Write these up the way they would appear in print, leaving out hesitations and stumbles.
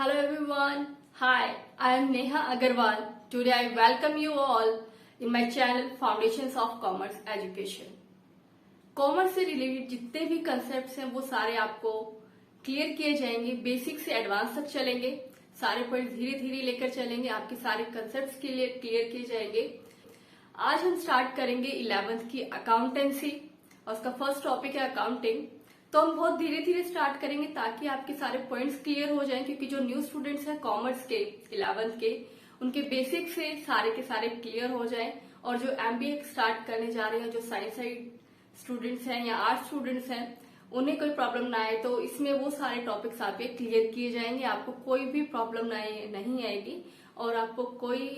Hello everyone. Hi, I am Neha Agarwal. Today I welcome you all in my channel Foundations of Commerce Education. Commerce से related जितने भी concepts हैं वो सारे आपको clear किए जाएंगे, बेसिक से एडवांस तक चलेंगे, सारे पॉइंट धीरे धीरे लेकर चलेंगे, आपके सारे कंसेप्ट्स के लिए क्लियर किए जाएंगे। आज हम स्टार्ट करेंगे 11th की अकाउंटेंसी और उसका फर्स्ट टॉपिक है अकाउंटिंग। तो हम बहुत धीरे धीरे स्टार्ट करेंगे ताकि आपके सारे पॉइंट्स क्लियर हो जाएं, क्योंकि जो न्यू स्टूडेंट्स हैं कॉमर्स के 11th के, उनके बेसिक से सारे के सारे क्लियर हो जाएं। और जो एमबीए स्टार्ट करने जा रहे हैं, जो साइंस साइड स्टूडेंट्स हैं या आर्ट स्टूडेंट्स हैं, उन्हें कोई प्रॉब्लम ना आए, तो इसमें वो सारे टॉपिक्स आपके क्लियर किए जाएंगे। आपको कोई भी प्रॉब्लम नहीं आएगी और आपको कोई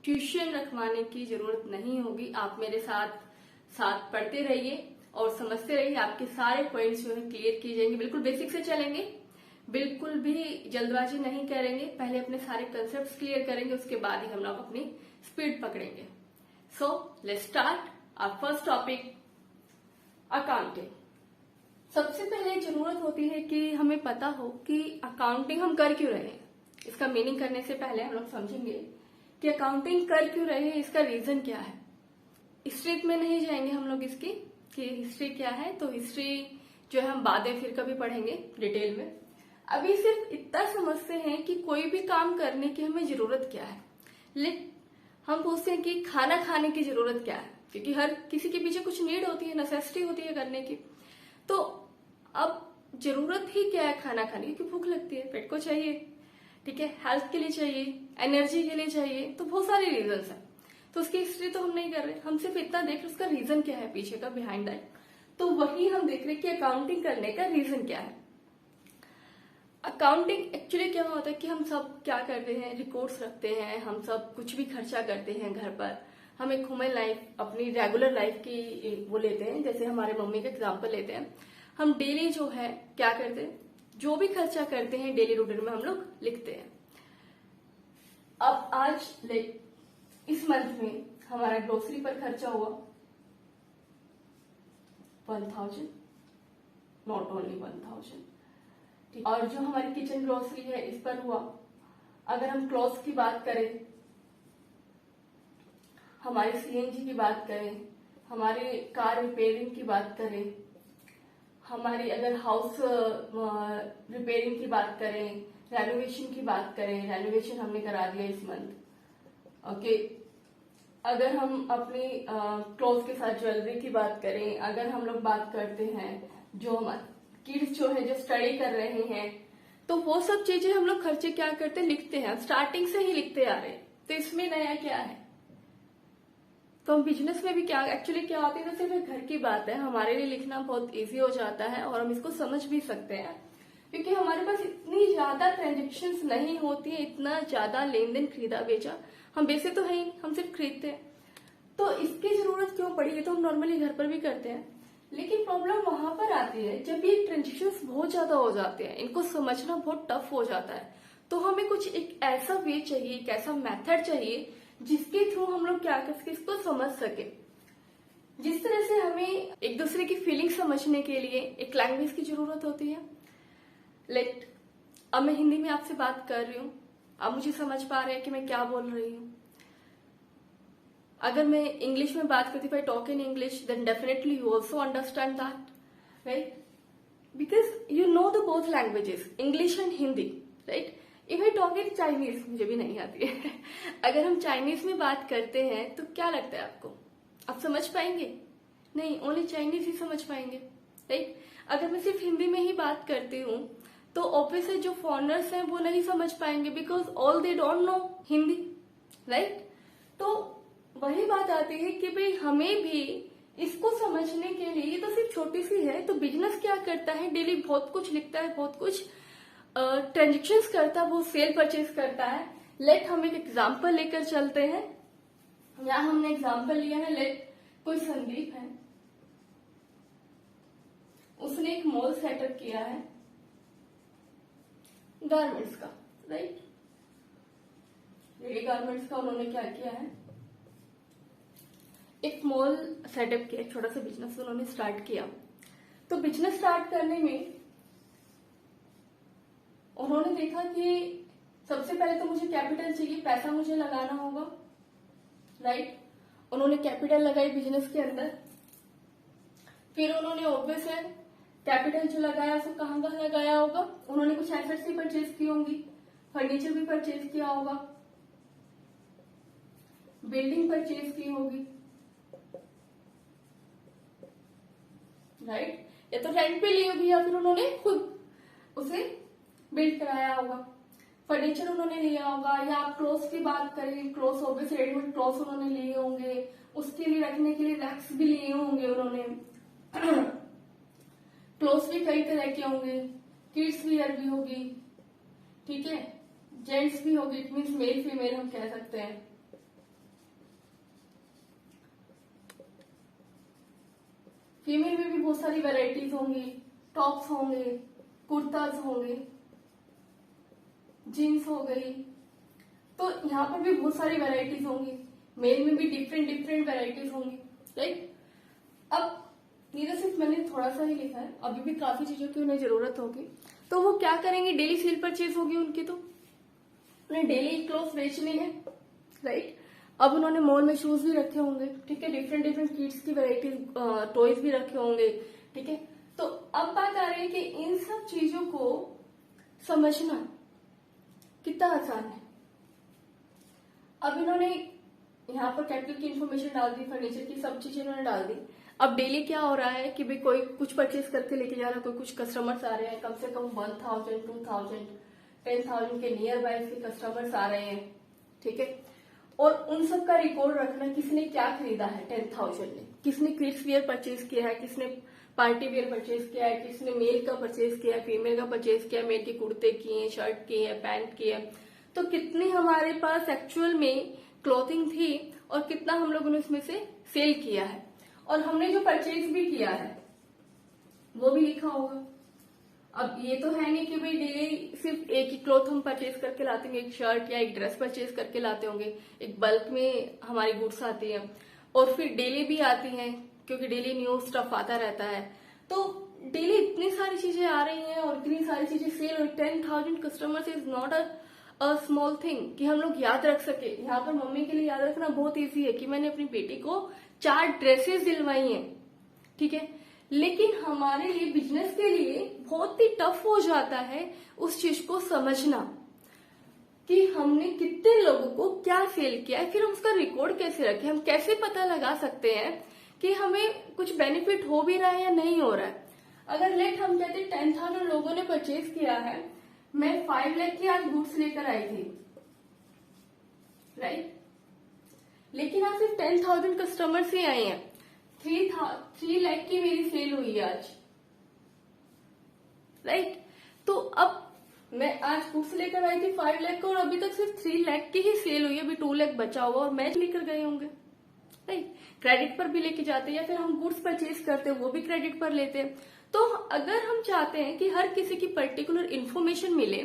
ट्यूशन रखवाने की जरूरत नहीं होगी। आप मेरे साथ साथ पढ़ते रहिए और समझते रहिए, आपके सारे पॉइंट्स जो है क्लियर किए जाएंगे। बिल्कुल बेसिक से चलेंगे, बिल्कुल भी जल्दबाजी नहीं करेंगे, पहले अपने सारे कंसेप्ट क्लियर करेंगे, उसके बाद ही हम लोग अपनी स्पीड पकड़ेंगे। So let's start our first topic, accounting. सबसे पहले जरूरत होती है कि हमें पता हो कि अकाउंटिंग हम कर क्यों रहे हैं। इसका मीनिंग करने से पहले हम लोग समझेंगे कि अकाउंटिंग कर क्यों रहे हैं, इसका रीजन क्या है। हिस्ट्री में नहीं जाएंगे हम लोग इसकी कि हिस्ट्री क्या है, तो हिस्ट्री जो है हम बाद में फिर कभी पढ़ेंगे डिटेल में। अभी सिर्फ इतना समझते हैं कि कोई भी काम करने की हमें जरूरत क्या है। लेकिन हम पूछते हैं कि खाना खाने की जरूरत क्या है, क्योंकि हर किसी के पीछे कुछ नीड होती है, नेसेसिटी होती है करने की। तो अब जरूरत ही क्या है खाना खाने की, क्योंकि भूख लगती है, पेट को चाहिए, ठीक है, हेल्थ के लिए चाहिए, एनर्जी के लिए चाहिए, तो बहुत सारे रीजंस हैं। तो उसकी हिस्ट्री तो हम नहीं कर रहे, हम सिर्फ इतना देख रहे उसका रीजन क्या है पीछे का, बिहाइंड दैट। तो वही हम देख रहे कि अकाउंटिंग करने का रीजन क्या है। अकाउंटिंग एक्चुअली क्या होता है कि हम सब क्या करते हैं, रिकॉर्ड्स रखते हैं, हम सब कुछ भी खर्चा करते हैं घर पर। हम एक ह्यूमन लाइफ, अपनी रेगुलर लाइफ की वो लेते हैं, जैसे हमारे मम्मी का एग्जाम्पल लेते हैं। हम डेली जो है क्या करते हैं, जो भी खर्चा करते हैं डेली रूटीन में हम लोग लिखते हैं। अब आज इस मंथ में हमारा ग्रोसरी पर खर्चा हुआ 1000, नॉट ओनली 1000, और जो हमारी किचन ग्रोसरी है इस पर हुआ। अगर हम क्लॉथ्स की बात करें, हमारी सीएनजी की बात करें, हमारे कार रिपेयरिंग की बात करें, हमारी अगर हाउस रिपेयरिंग की बात करें, रेनोवेशन की बात करें, रेनोवेशन हमने करा दिया इस मंथ, ओके। अगर हम अपनी क्लोथ के साथ ज्वेलरी की बात करें, अगर हम लोग बात करते हैं जो हमारे किड्स जो है जो स्टडी कर रहे हैं, तो वो सब चीजें हम लोग खर्चे क्या करते हैं, लिखते हैं, स्टार्टिंग से ही लिखते आ रहे हैं। तो इसमें नया क्या है। तो हम बिजनेस में भी क्या एक्चुअली क्या होती है, तो सिर्फ घर की बात है, हमारे लिए लिखना बहुत इजी हो जाता है और हम इसको समझ भी सकते हैं, क्योंकि हमारे पास इतनी ज्यादा ट्रांजेक्शन्स नहीं होती है, इतना ज्यादा लेन देन खरीदा बेचा हम बेचे तो है ही, हम सिर्फ खरीदते हैं। तो इसकी जरूरत क्यों पड़ी, ये तो हम नॉर्मली घर पर भी करते हैं। लेकिन प्रॉब्लम वहां पर आती है जब ये ट्रांजेक्शन्स बहुत ज्यादा हो जाते हैं, इनको समझना बहुत टफ हो जाता है। तो हमें कुछ एक ऐसा वे चाहिए, एक ऐसा मेथड चाहिए जिसके थ्रू हम लोग क्या कर सके, इसको समझ सके। जिस तरह से हमें एक दूसरे की फीलिंग समझने के लिए एक लैंग्वेज की जरूरत होती है। अब मैं हिंदी में आपसे बात कर रही हूँ, आप मुझे समझ पा रहे हैं कि मैं क्या बोल रही हूँ। अगर मैं इंग्लिश में बात करती हूँ, talk in English, then definitely you also understand that, right, because you know the both languages, English and Hindi, right. If I talk in Chinese, मुझे भी नहीं आती है अगर हम चाइनीज में बात करते हैं तो क्या लगता है आपको, आप समझ पाएंगे? नहीं, ओनली चाइनीज ही समझ पाएंगे, राइट। अगर मैं सिर्फ हिंदी में ही बात करती हूँ तो ऑब्वियसली जो फॉरेनर्स हैं वो नहीं समझ पाएंगे, because all they don't know Hindi, right. तो वही बात आती है कि भाई हमें भी इसको समझने के लिए, ये तो सिर्फ छोटी सी है, तो बिजनेस क्या करता है, डेली बहुत कुछ लिखता है, बहुत कुछ ट्रांजेक्शन्स करता है, वो सेल परचेज करता है। हम एक एग्जाम्पल लेकर चलते हैं। यहाँ हमने एग्जाम्पल लिया है, कोई संदीप है, उसने एक मॉल सेटअप किया है गारमेंट्स का, राइट। रेडी गारमेंट्स का उन्होंने क्या किया है, एक मॉल सेटअप किया, एक छोटा सा बिजनेस उन्होंने स्टार्ट किया। तो बिजनेस स्टार्ट करने में उन्होंने देखा कि सबसे पहले तो मुझे कैपिटल चाहिए, पैसा मुझे लगाना होगा, राइट। उन्होंने कैपिटल लगाई बिजनेस के अंदर, फिर उन्होंने ऑब्वियस है कैपिटल जो लगाया उसको कहाँ कहाँ लगाया होगा, उन्होंने कुछ एसेट्स भी परचेज की होंगी, फर्नीचर भी परचेज किया होगा, बिल्डिंग परचेज की होगी, राइट। या तो रेंट पे ली होगी या फिर उन्होंने खुद उसे बिल्ड कराया होगा। फर्नीचर उन्होंने लिया होगा, या आप क्लोथ्स की बात करें, क्लोथ्स ऑब्वियस रेडीमेड क्लोथ्स उन्होंने लिए होंगे, उसके लिए रखने के लिए रैक्स भी लिए होंगे उन्होंने। क्लोथ्स भी कई तरह के होंगे, किड्स वियर भी होगी, ठीक है, जेंट्स भी होगी, इट मीन्स मेल फीमेल हम कह सकते हैं। फीमेल में भी बहुत सारी वैरायटीज होंगी, टॉप्स होंगे, कुर्ताज होंगे, जीन्स हो गई, तो यहाँ पर भी बहुत सारी वैरायटीज होंगी। मेल में भी डिफरेंट डिफरेंट वैरायटीज होंगी, राइट। अब ये तो सिर्फ मैंने थोड़ा सा ही लिखा है, अभी भी काफी चीजों की उन्हें जरूरत होगी। तो वो क्या करेंगे, डेली सेल परचेज होगी उनकी, तो उन्हें डेली क्लोथ बेचने हैं, राइट। अब उन्होंने मॉल में शूज भी रखे होंगे, ठीक है, डिफरेंट डिफरेंट किड्स की वैरायटी टॉयज भी रखे होंगे, ठीक है। तो अब बात आ रही है कि इन सब चीजों को समझना कितना आसान है। अब इन्होंने यहाँ पर कैपिटल की इंफॉर्मेशन डाल दी, फर्नीचर की सब चीजें इन्होंने डाल दी। अब डेली क्या हो रहा है कि भाई कोई कुछ परचेज करके लेके जा रहा है, कोई कुछ कस्टमर्स आ रहे हैं, कम से कम 1000, 2000, 10,000 के नियर बाय के कस्टमर्स आ रहे हैं, ठीक है। और उन सब का रिकॉर्ड रखना, किसने क्या खरीदा है 10,000 में, किसने किड्स वियर परचेज किया है, किसने पार्टी वियर परचेज किया है, किसने मेल का परचेज किया है, फीमेल का परचेज किया है, मेल के कुर्ते किए हैं, शर्ट किए हैं, पैंट किए हैं, तो कितनी हमारे पास एक्चुअल में क्लॉथिंग थी और कितना हम लोगों ने उसमें से सेल किया है, और हमने जो परचेज भी किया है वो भी लिखा होगा। अब ये तो है नहीं कि भाई डेली सिर्फ एक ही क्लॉथ हम परचेज करके लाते होंगे, एक शर्ट या एक ड्रेस परचेज करके लाते होंगे, एक बल्क में हमारी गुड्स आती है और फिर डेली भी आती हैं, क्योंकि डेली न्यू स्टफ आता रहता है। तो डेली इतनी सारी चीजें आ रही हैं और इतनी सारी चीजें सेल हो, 10,000 customers is not a small thing कि हम लोग याद रख सके। यहाँ पर मम्मी के लिए याद रखना बहुत ईजी है कि मैंने अपनी बेटी को 4 ड्रेसेस दिलवाई हैं, ठीक है, लेकिन हमारे लिए बिजनेस के लिए बहुत ही टफ हो जाता है उस चीज को समझना कि हमने कितने लोगों को क्या सेल किया है, फिर हम उसका रिकॉर्ड कैसे रखें, हम कैसे पता लगा सकते हैं कि हमें कुछ बेनिफिट हो भी रहा है या नहीं हो रहा है। अगर लेट हम कहते 10,000 लोगों ने परचेज किया है, मैं 5 लाख की आज गुड्स लेकर आई थी, राइट, लेकिन आज सिर्फ 10,000 कस्टमर्स ही आए हैं, 3 लाख की मेरी सेल हुई है आज, राइट। तो अब मैं आज गुड्स लेकर आई थी 5 लाख का और अभी तक सिर्फ 3 लाख की ही सेल हुई है, अभी 2 लाख बचा हुआ और मैच लेकर गए होंगे, राइट। क्रेडिट पर भी लेके जाते हैं या फिर हम गुड्स परचेज करते हैं वो भी क्रेडिट पर लेते हैं। तो अगर हम चाहते हैं कि हर किसी की पर्टिकुलर इन्फॉर्मेशन मिले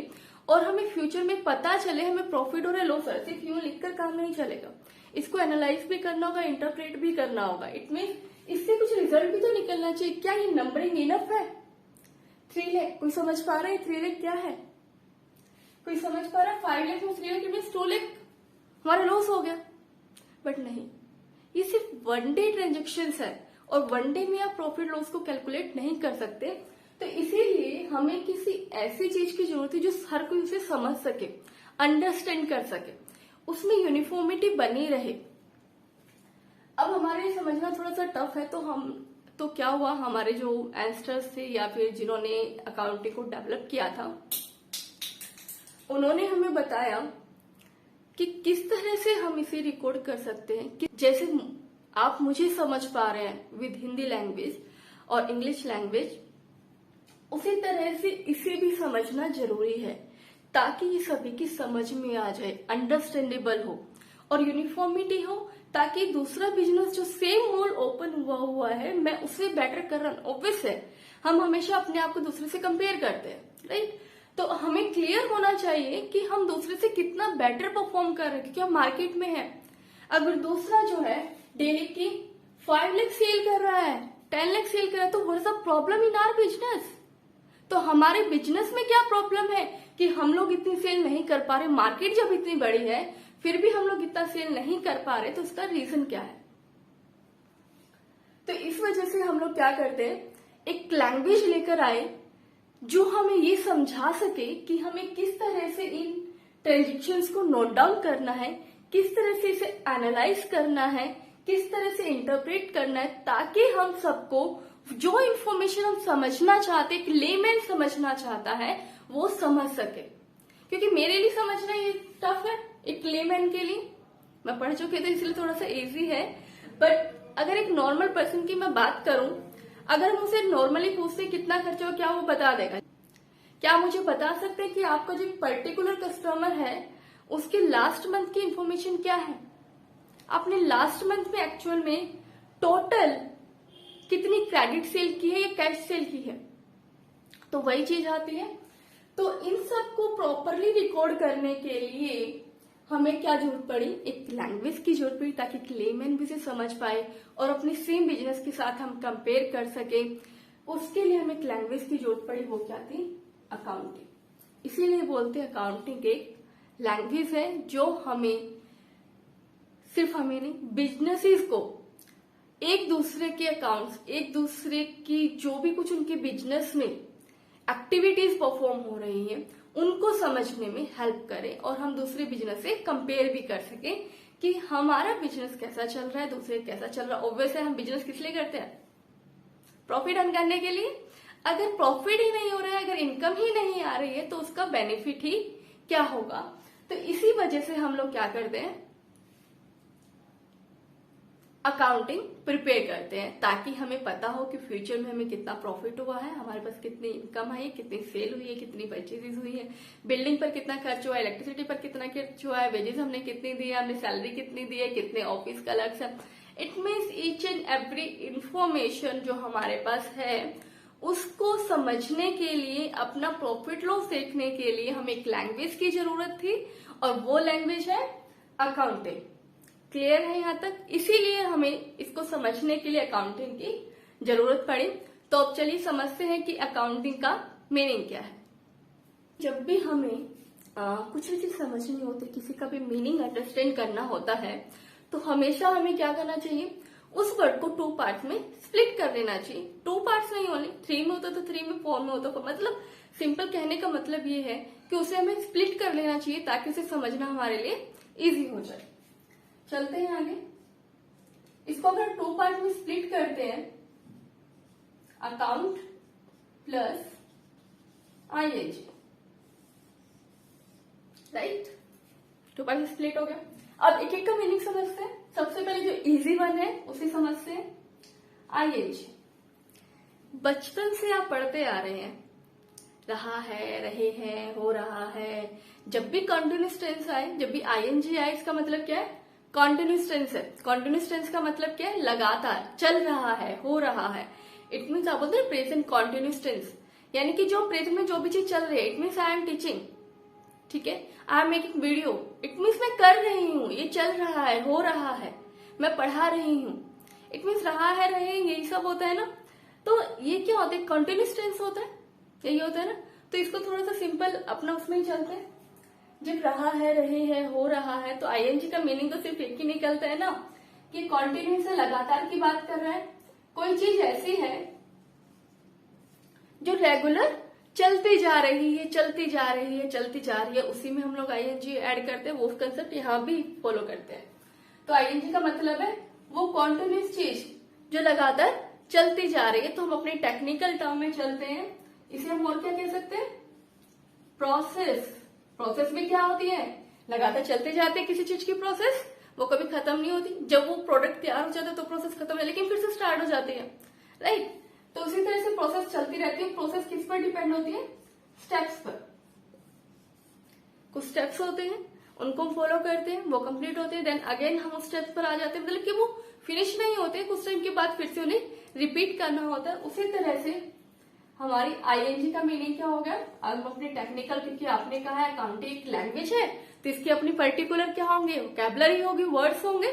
और हमें फ्यूचर में पता चले हमें प्रॉफिट और लॉस है, सिर्फ यूं लिखकर काम नहीं चलेगा, इसको एनालाइज भी करना होगा, इंटरप्रेट भी करना होगा। इट मीन इससे कुछ रिजल्ट भी तो निकलना चाहिए। क्या ये नंबरिंग इनफ है? 3 लाख कोई समझ पा रहा है 3 लाख क्या है? कोई समझ पा रहा है 5 लाख में 3 लाख मीन 2 लाख हमारा लॉस हो गया? बट नहीं, ये सिर्फ 1 डे ट्रांजेक्शन है और 1 डे में आप प्रॉफिट लॉस को कैलकुलेट नहीं कर सकते। तो इसीलिए हमें किसी ऐसी चीज की जरूरत है जो हर कोई उसे समझ सके, अंडरस्टैंड कर सके, उसमें यूनिफॉर्मिटी बनी रहे। अब हमारे लिए समझना थोड़ा सा टफ है, तो क्या हुआ, हमारे जो एंस्टर्स थे या फिर जिन्होंने अकाउंटिंग को डेवलप किया था, उन्होंने हमें बताया कि किस तरह से हम इसे रिकॉर्ड कर सकते हैं कि जैसे आप मुझे समझ पा रहे हैं विद हिंदी लैंग्वेज और इंग्लिश लैंग्वेज, उसी तरह से इसे भी समझना जरूरी है ताकि ये सभी की समझ में आ जाए, अंडरस्टैंडेबल हो और यूनिफॉर्मिटी हो, ताकि दूसरा बिजनेस जो सेम मोल ओपन हुआ है मैं उससे बेटर कर रहा हूं। ऑब्वियस है हम हमेशा अपने आप को दूसरे से कंपेयर करते हैं, राइट। तो हमें क्लियर होना चाहिए कि हम दूसरे से कितना बेटर परफॉर्म कर रहे हैं, क्योंकि हम मार्केट में है। अगर दूसरा जो है डेली की 5 लाख सेल कर रहा है, 10 लाख सेल कर रहा है, तो what is the problem in our business? तो हमारे बिजनेस में क्या प्रॉब्लम है कि हम लोग इतनी सेल नहीं कर पा रहे, मार्केट जब इतनी बड़ी है फिर भी हम लोग इतना सेल नहीं कर पा रहे, तो उसका रीजन क्या है? तो इस वजह से हम लोग क्या करते हैं, एक लैंग्वेज लेकर आए जो हमें ये समझा सके कि हमें किस तरह से इन ट्रांजेक्शन्स को नोट डाउन करना है, किस तरह से इसे एनालाइज करना है, किस तरह से इंटरप्रेट करना है, ताकि हम सबको जो इन्फॉर्मेशन हम समझना चाहते, एक लेमैन समझना चाहता है, वो समझ सके। क्योंकि मेरे लिए समझना ये टफ है, एक लेमैन के लिए। मैं पढ़ चुकी थी इसलिए थोड़ा सा इजी है, बट अगर एक नॉर्मल पर्सन की मैं बात करूं, अगर हम उसे नॉर्मली पूछते कितना खर्चा हो, क्या वो बता देगा? क्या मुझे बता सकते हैं कि आपका जो पर्टिकुलर कस्टमर है उसके लास्ट मंथ की इंफॉर्मेशन क्या है? आपने लास्ट मंथ में एक्चुअल में टोटल कितनी क्रेडिट सेल की है या कैश सेल की है? तो वही चीज आती है। तो इन सब को प्रॉपरली रिकॉर्ड करने के लिए हमें क्या जरूरत पड़ी? एक लैंग्वेज की जरूरत पड़ी, ताकि लेमैन भी इसे समझ पाए और अपने सेम बिजनेस के साथ हम कंपेयर कर सके। उसके लिए हमें एक लैंग्वेज की जरूरत पड़ी, वो क्या थी? अकाउंटिंग। इसीलिए बोलते हैं अकाउंटिंग एक लैंग्वेज है जो हमें, सिर्फ हमें नहीं, बिजनेसेस को एक दूसरे के अकाउंट्स, एक दूसरे की जो भी कुछ उनके बिजनेस में एक्टिविटीज परफॉर्म हो रही है उनको समझने में हेल्प करे, और हम दूसरे बिजनेस से कंपेयर भी कर सके कि हमारा बिजनेस कैसा चल रहा है, दूसरे कैसा चल रहा है। ऑब्वियस है, हम बिजनेस किस लिए करते हैं? प्रॉफिट अर्न करने के लिए। अगर प्रॉफिट ही नहीं हो रहा है, अगर इनकम ही नहीं आ रही है, तो उसका बेनिफिट ही क्या होगा? तो इसी वजह से हम लोग क्या करते हैं, अकाउंटिंग प्रिपेयर करते हैं, ताकि हमें पता हो कि फ्यूचर में हमें कितना प्रॉफिट हुआ है, हमारे पास कितनी इनकम है, कितनी सेल हुई है, कितनी परचेजेस हुई है, बिल्डिंग पर कितना खर्च हुआ है, इलेक्ट्रिसिटी पर कितना खर्च हुआ है, वेजेस हमने कितनी दी है, हमने सैलरी कितनी दी है, कितने ऑफिस का अलग है। It means each and every information जो हमारे पास है उसको समझने के लिए, अपना प्रॉफिट लॉस देखने के लिए हमें एक लैंग्वेज की जरूरत थी, और वो लैंग्वेज है अकाउंटिंग। क्लियर है यहाँ तक? इसीलिए हमें इसको समझने के लिए अकाउंटिंग की जरूरत पड़ी। तो अब चलिए समझते हैं कि अकाउंटिंग का मीनिंग क्या है। जब भी हमें कुछ भी चीज समझनी होती है, किसी का भी मीनिंग अंडरस्टैंड करना होता है, तो हमेशा हमें क्या करना चाहिए? उस वर्ड को 2 पार्ट्स में स्प्लिट कर देना चाहिए। 2 पार्ट्स नहीं, ओनली 3 में होता तो 3 में, 4 में होता तो, मतलब सिंपल कहने का मतलब ये है कि उसे हमें स्प्लिट कर लेना चाहिए, ताकि उसे समझना हमारे लिए इजी हो जाए। चलते हैं आगे। इसको अगर 2 पार्ट में स्प्लिट करते हैं, account plus ING, right? 2 part में स्प्लिट हो गया। अब एक एक का मीनिंग समझते हैं। सबसे पहले जो इजी वन है उसे समझते हैं, आईएनजी। बचपन से आप पढ़ते आ रहे हैं, रहा है, रहे हैं, हो रहा है। जब भी कंटिन्यूअस टेंस आए, जब भी आईएनजी आए, इसका मतलब क्या है? कॉन्टिन्यूस टेंस है। कॉन्टिन्यूस टेंस का मतलब क्या है? लगातार चल रहा है, हो रहा है। इट मीन्स आप बोलते हैं प्रेजेंट कॉन्टिन्यूस टेंस, यानी कि जो प्रेजेंट में जो भी चीज चल रही है। It means I am teaching, ठीक है, I am making video, it means मैं कर रही हूँ, ये चल रहा है, हो रहा है, मैं पढ़ा रही हूँ। इट मीन्स रहा है, रहे, यही सब होता है ना। तो ये क्या होता है? कंटिन्यूस टेंस होता है, यही होता है ना। तो इसको थोड़ा सा सिंपल अपना उसमें ही चलते हैं। जब रहा है, रहे हैं, हो रहा है, तो आईएनजी का मीनिंग तो सिर्फ एक ही निकलता है ना, कि कॉन्टिन्यूस है, लगातार की बात कर रहा है। कोई चीज ऐसी है जो रेगुलर चलती जा रही है, चलती जा रही है, चलती जा रही है, उसी में हम लोग आईएनजी ऐड करते हैं। वो कंसेप्ट यहाँ भी फॉलो करते हैं। तो आईएनजी का मतलब है वो कॉन्टिन्यूस चीज जो लगातार चलती जा रही है। तो हम अपने टेक्निकल टर्म में चलते हैं, इसे हम और क्या कह सकते हैं? प्रोसेस। प्रोसेस में क्या होती है? लगातार चलते जाते हैं किसी चीज की प्रोसेस, वो कभी खत्म नहीं होती। जब वो प्रोडक्ट तैयार हो जाता है तो प्रोसेस खत्म है, लेकिन फिर से स्टार्ट हो जाती है, राइट? तो उसी तरह से प्रोसेस चलती रहती है। प्रोसेस किस पर डिपेंड होती है? स्टेप्स पर। कुछ स्टेप्स होते हैं, उनको हम फॉलो करते हैं, वो कंप्लीट होते हैं, देन अगेन हम उस स्टेप्स पर आ जाते हैं, मतलब कि वो फिनिश नहीं होते, कुछ टाइम के बाद फिर से उन्हें रिपीट करना होता है। उसी तरह से हमारी आईएनजी का मीनिंग क्या हो गया? अब हम अपने टेक्निकल, क्योंकि आपने कहा है अकाउंटिंग एक लैंग्वेज है, तो इसकी अपनी पर्टिकुलर क्या होंगे? वोकैबुलरी होगी, वर्ड्स होंगे।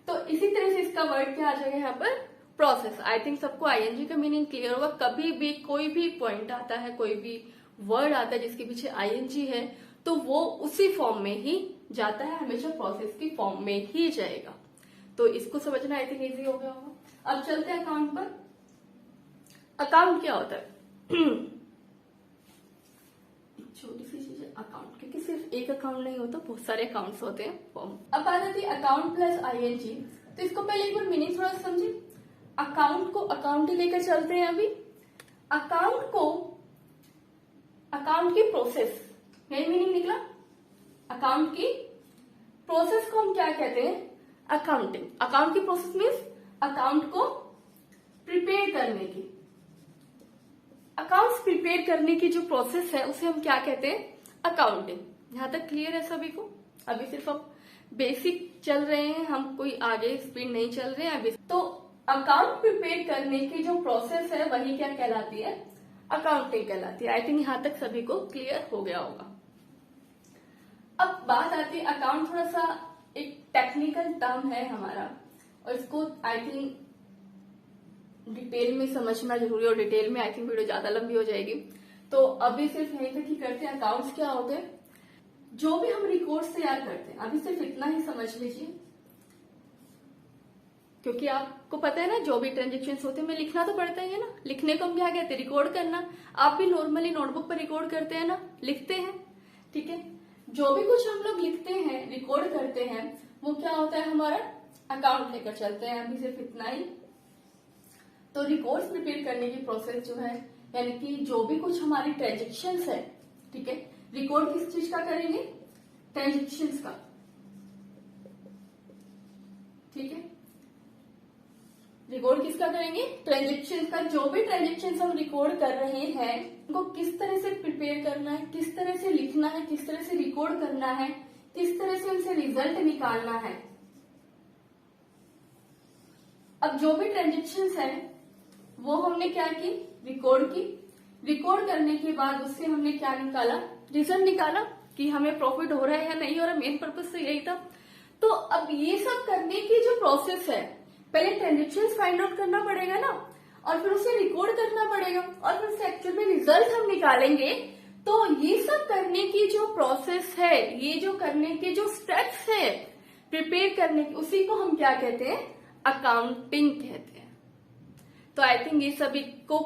तो इसी तरह से इसका वर्ड क्या आ जाएगा यहाँ पर? प्रोसेस। आई थिंक सबको आईएनजी का मीनिंग क्लियर होगा। कभी भी कोई भी पॉइंट आता है, कोई भी वर्ड आता है जिसके पीछे आईएनजी है, तो वो उसी फॉर्म में ही जाता है, हमेशा प्रोसेस की फॉर्म में ही जाएगा। तो इसको समझना आई थिंक इजी हो गया होगा। अब चलते हैं अकाउंट पर। अकाउंट क्या होता है? छोटी सी चीज है अकाउंट, क्योंकि सिर्फ एक अकाउंट नहीं होता, बहुत सारे अकाउंट्स होते हैं फॉर्म। अब बात आती है अकाउंट प्लस आईएनजी। तो इसको पहले एक बार मीनिंग थोड़ा समझे। अकाउंट को अकाउंट ही लेकर चलते हैं अभी। अकाउंट को अकाउंट की प्रोसेस, यही मीनिंग निकला। अकाउंट की प्रोसेस को हम क्या कहते हैं? अकाउंटिंग। अकाउंट की प्रोसेस मीन्स अकाउंट को प्रिपेयर करने की। अकाउंट्स प्रिपेयर करने की जो प्रोसेस है उसे हम क्या कहते हैं? अकाउंटिंग। यहां तक क्लियर है सभी को? अभी सिर्फ अब बेसिक चल रहे हैं, हम कोई आगे स्पीड नहीं चल रहे हैं अभी। तो अकाउंट प्रिपेयर करने की जो प्रोसेस है वही क्या कहलाती है? अकाउंटिंग कहलाती है। आई थिंक यहां तक सभी को क्लियर हो गया होगा। अब बात आती है अकाउंट, थोड़ा सा एक टेक्निकल टर्म है हमारा, और इसको आई थिंक डिटेल में समझना जरूरी है, और डिटेल में आई थिंक वीडियो ज्यादा लंबी हो जाएगी, तो अभी सिर्फ यहीं तक ही करते हैं। अकाउंट्स क्या होते हैं? जो भी हम रिकॉर्ड्स तैयार करते हैं, अभी सिर्फ इतना ही समझ लीजिए, क्योंकि आपको पता है ना जो भी ट्रांजेक्शन होते हैं, में लिखना तो पड़ता ही है ना। लिखने को हम क्या कहते हैं? रिकॉर्ड करना। आप भी नॉर्मली नोटबुक पर रिकॉर्ड करते हैं ना, लिखते हैं, ठीक है। जो भी कुछ हम लोग लिखते हैं, रिकॉर्ड करते हैं, वो क्या होता है? हमारा अकाउंट लेकर चलते हैं। अभी सिर्फ इतना ही। तो रिकॉर्ड्स प्रिपेयर करने की प्रोसेस जो है, यानी कि जो भी कुछ हमारी ट्रांजेक्शन्स है, ठीक है, रिकॉर्ड किस चीज का करेंगे? ट्रांजेक्शन्स का, ठीक है। रिकॉर्ड किसका करेंगे? ट्रांजेक्शन का। जो भी ट्रांजेक्शन हम रिकॉर्ड कर रहे हैं उनको किस तरह से प्रिपेयर करना है, किस तरह से लिखना है, किस तरह से रिकॉर्ड करना है, किस तरह से उनसे रिजल्ट निकालना है। अब जो भी ट्रांजेक्शन्स है वो हमने क्या की? रिकॉर्ड की। रिकॉर्ड करने के बाद उससे हमने क्या निकाला? रिजल्ट निकाला कि हमें प्रॉफिट हो रहा है या नहीं हो रहा। मेन पर्पज तो यही था। तो अब ये सब करने की जो प्रोसेस है, पहले ट्रांजेक्शन्स फाइंड आउट करना पड़ेगा ना, और फिर उसे रिकॉर्ड करना पड़ेगा, और फिर उसे एक्चुअल में रिजल्ट हम निकालेंगे। तो ये सब करने की जो प्रोसेस है, ये जो करने के जो स्टेप्स है प्रिपेयर करने की, उसी को हम क्या कहते हैं? अकाउंटिंग कहते हैं। तो आई थिंक ये सभी को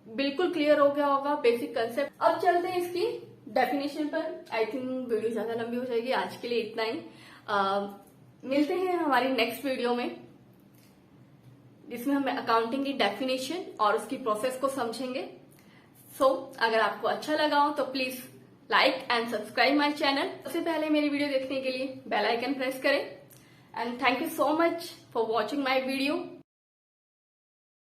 बिल्कुल क्लियर हो गया होगा बेसिक कंसेप्ट। अब चलते हैं इसकी डेफिनेशन पर। आई थिंक वीडियो ज्यादा लंबी हो जाएगी, आज के लिए इतना ही। मिलते हैं हमारी नेक्स्ट वीडियो में, जिसमें हम अकाउंटिंग की डेफिनेशन और उसकी प्रोसेस को समझेंगे। सो अगर आपको अच्छा लगा हो तो please like and subscribe my channel. सबसे पहले मेरी वीडियो देखने के लिए बेल आइकन प्रेस करें। And thank you so much for watching my video.